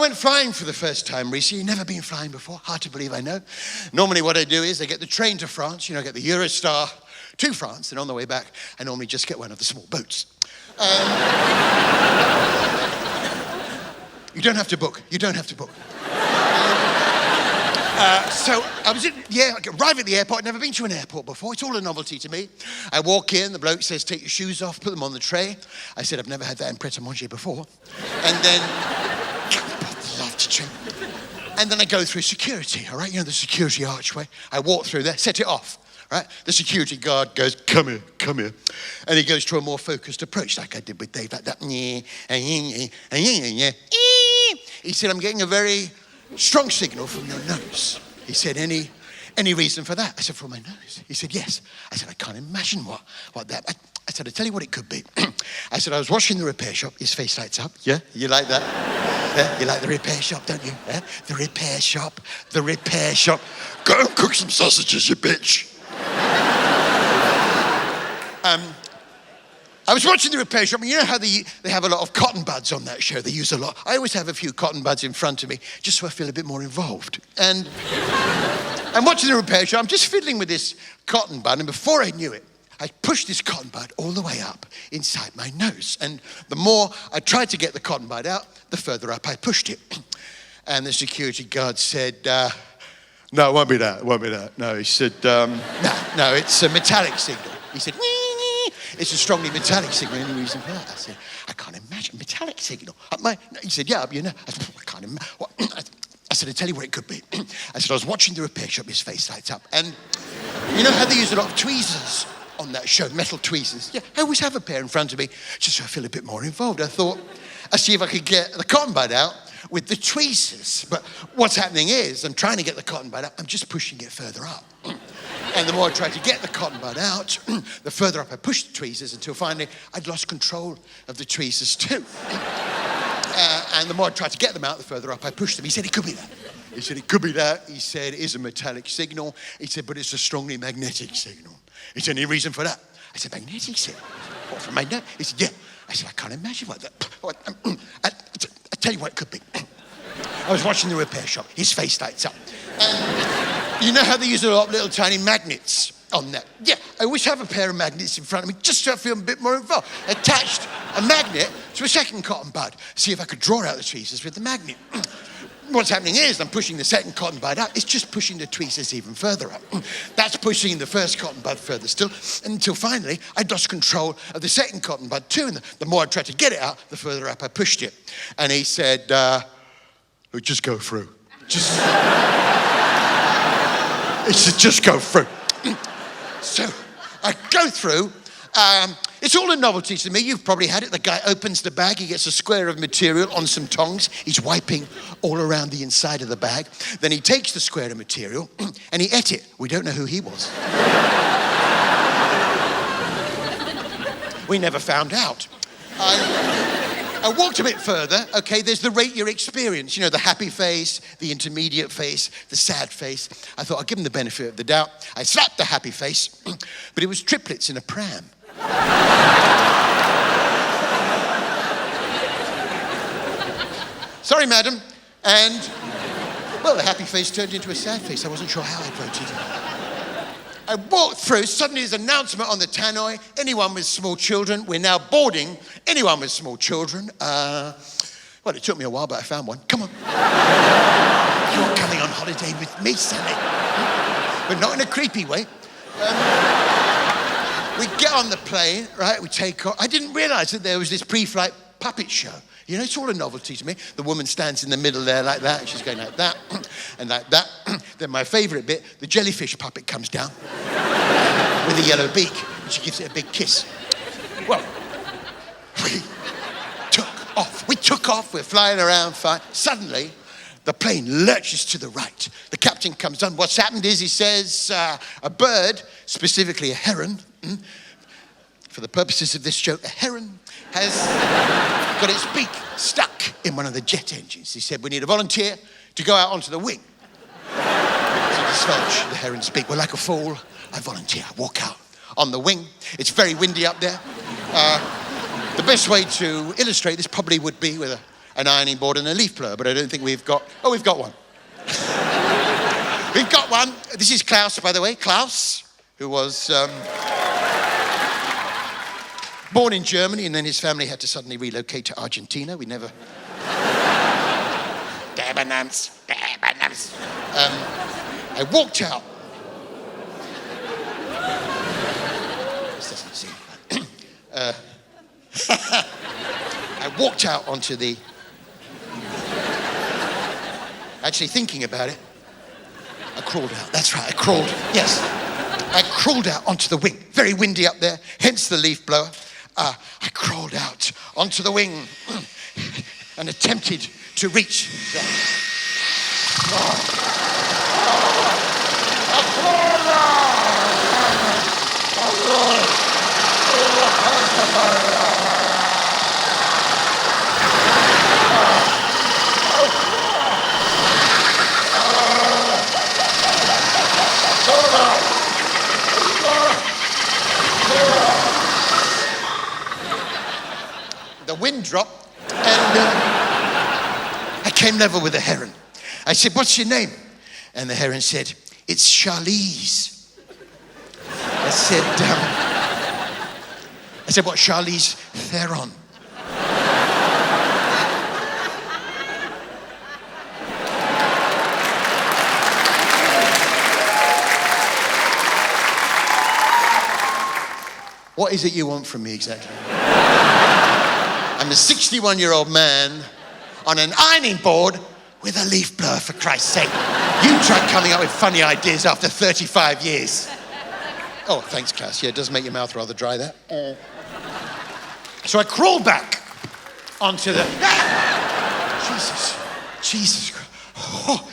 went flying for the first time recently. Never been flying before. Hard to believe, I know. Normally what I do is I get the train to France. I get the Eurostar to France. And on the way back, I normally just get one of the small boats. You don't have to book. You don't have to book. So I arrive at the airport. I've never been to an airport before. It's all a novelty to me. I walk in, the bloke says, take your shoes off, put them on the tray. I said, I've never had that in pret-a-manger before. And then, love to check. And then I go through security, all right? The security archway. I walk through there, set it off, right? The security guard goes, come here. And he goes to a more focused approach, like I did with Dave, like that. He said, I'm getting a very strong signal from your nose. He said, any reason for that? I said, from my nose? He said, yes. I said, I can't imagine what that. I said, I'll tell you what it could be. I said, I was washing the repair shop. His face lights up. Yeah, you like that? Yeah, you like the repair shop, don't you? Yeah? The repair shop. Go and cook some sausages, you bitch. I was watching the repair shop, and you know how they have a lot of cotton buds on that show? They use a lot. I always have a few cotton buds in front of me, just so I feel a bit more involved. And I'm watching the repair shop, I'm just fiddling with this cotton bud, and before I knew it, I pushed this cotton bud all the way up inside my nose. And the more I tried to get the cotton bud out, the further up I pushed it. And the security guard said, no, it won't be that. No, he said, no, it's a metallic signal. He said, it's a strongly metallic signal. Any reason for that? I said, I can't imagine. Metallic signal. He said, yeah, I said, I can't imagine. I said, I'll tell you what it could be. I said, I was watching the repair shop, his face lights up. And you know how they use a lot of tweezers on that show, metal tweezers? Yeah, I always have a pair in front of me, just so I feel a bit more involved. I thought, I'll see if I could get the cotton bud out with the tweezers. But what's happening is, I'm trying to get the cotton bud out, I'm just pushing it further up. And the more I tried to get the cotton bud out, the further up I pushed the tweezers until finally I'd lost control of the tweezers too. And the more I tried to get them out, the further up I pushed them. He said, it could be that. He said, it could be that. He said, it is a metallic signal. He said, but it's a strongly magnetic signal. He said, any reason for that? I said, magnetic signal? What, from magnet? He said, yeah. I said, I can't imagine what that. I'll tell you what it could be. I was watching the repair shop. His face lights up. And you know how they use a lot of little tiny magnets on that? Yeah, I always have a pair of magnets in front of me just so I feel a bit more involved. Attached a magnet to a second cotton bud. See if I could draw out the tweezers with the magnet. What's happening is I'm pushing the second cotton bud out. It's just pushing the tweezers even further up. That's pushing the first cotton bud further still, until finally I lost control of the second cotton bud too. And the more I tried to get it out, the further up I pushed it. And he said, look, just go through. He said, just go through. So I go through. It's all a novelty to me. You've probably had it. The guy opens the bag. He gets a square of material on some tongs. He's wiping all around the inside of the bag. Then he takes the square of material and he ate it. We don't know who he was. We never found out. I walked a bit further. Okay, there's the rate your experience. The happy face, the intermediate face, the sad face. I thought I'd give him the benefit of the doubt. I slapped the happy face, but it was triplets in a pram. Sorry, madam. And, well, the happy face turned into a sad face. I wasn't sure how I voted. I walked through, suddenly there's an announcement on the tannoy. Anyone with small children, we're now boarding anyone with small children. Well, it took me a while, but I found one. Come on. You're coming on holiday with me, Sally. But not in a creepy way. We get on the plane, right? We take off. I didn't realize that there was this pre-flight puppet show. It's all a novelty to me. The woman stands in the middle there like that, and she's going like that, and like that. Then my favorite bit, the jellyfish puppet comes down with a yellow beak, and she gives it a big kiss. Well, we took off. We're flying around fine. Suddenly, the plane lurches to the right. The captain comes on. What's happened is he says a bird, specifically a heron, for the purposes of this joke, a heron has got its beak stuck in one of the jet engines. He said, we need a volunteer to go out onto the wing to dislodge the heron's beak. Well, like a fool, I volunteer. I walk out on the wing. It's very windy up there. The best way to illustrate this probably would be with an ironing board and a leaf blower, but I don't think we've got... Oh, we've got one. We've got one. This is Klaus, by the way. Klaus, who was born in Germany, and then his family had to suddenly relocate to Argentina. We never... I walked out. This doesn't seem fun. I walked out onto the... Actually, thinking about it, I crawled out. That's right, I crawled. Yes. I crawled out onto the wing. Very windy up there, hence the leaf blower. I crawled out onto the wing and attempted to reach the... The wind dropped, and I came level with the heron. I said, "What's your name?" And the heron said, "It's Charlize." I said, "What, Charlize Theron?" What is it you want from me exactly? I'm a 61-year-old man on an ironing board with a leaf blower, for Christ's sake. You tried coming up with funny ideas after 35 years. Oh, thanks, Klaus. Yeah, it does make your mouth rather dry, that. So I crawled back onto the... Jesus Christ. Oh.